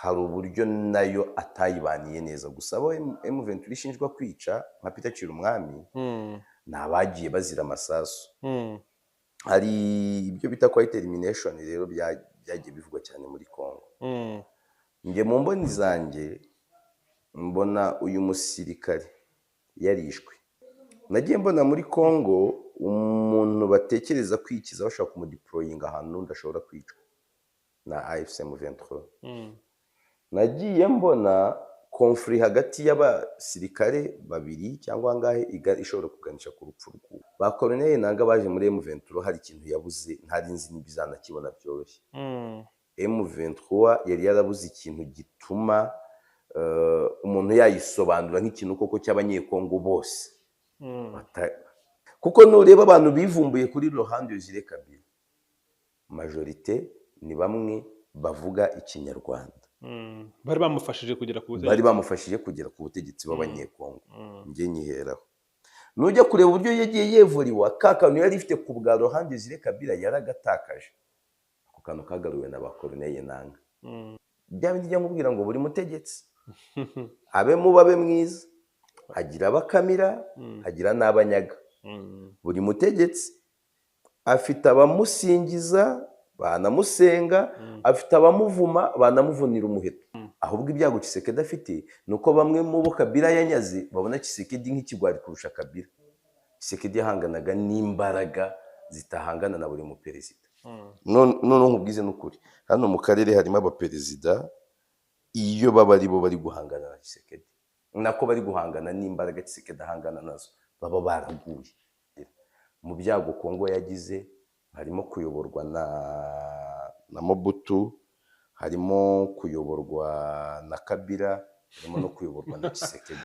hari uburyo nayo atayibaniye neza. Gusa abo M23 ishinjwa kwica nka Peter Cirumwami ni abagiye bazira amasasu. Hari ibyo bita quiet elimination rero byagiye bivugwa cyane muri Congo. Njye mu mboni zanjye mbona uyu musirikare yarishwe. Nagiye mbona muri Congo umuntu batekereza kwikiza bashaka kumudeployinga ahantu ndashobora kwicwa na AFC M23. Nagiye mbona conflit hagati y'abasirikare babiri cyangwa ngahe ishobora kuganisha ku rupfu rw'uwo. Ba Colonel Nanga baje muri M23 hari ikintu yabuze ntari nzi nibizanakibona byoroshye. M23 yari yarabuze ikintu gituma umuntu yayisobanura nk'ikintu koko cy'abanyekongo bose. Kuko nureba abantu bivumbuye kuri Laurent Desire Kabila, majorité ni bamwe bavuga ikinyarwanda. Bari bamufashije kugera ku butegetsi b'abanyekongo. Njye nyiheraho. Nujya kureba uburyo yagiye yevuriwa kakanu yari ifite ku bwa Laurent Desire Kabila yaragatakaje. Ako kantu kagaruwe na ba Colonel Nanga. Bya bindi njya nkubwira ngo buri mutegetsi abe mubabe mwiza, hagira abakamira, hagira n'abanyaga. Buri mutegetsi afite abamusingiza banamusenga, afite abamuvuma banamuvunira umuheto. Ahubwo ibyago Tshisekedi afite nuko bamwe mu bo Kabila yanyaze babona Tshisekedi nk'ikigwari kurusha Kabila. Tshisekedi yahanganaga n'imbaraga zitahangana na buri muperezida. None nkubwize n'ukuri, hano mu karere harimo abaperezida iyo baba ari bo bari guhangana na Tshisekedi, nako bari guhangana n'imbaraga Tshisekedi ahangana nazo, baba baraguye. Mu byago Kongo yagize harimo kuyoborwa na Mobutu, harimo kuyoborwa na Kabila, harimo no kuyoborwa na Tshisekedi.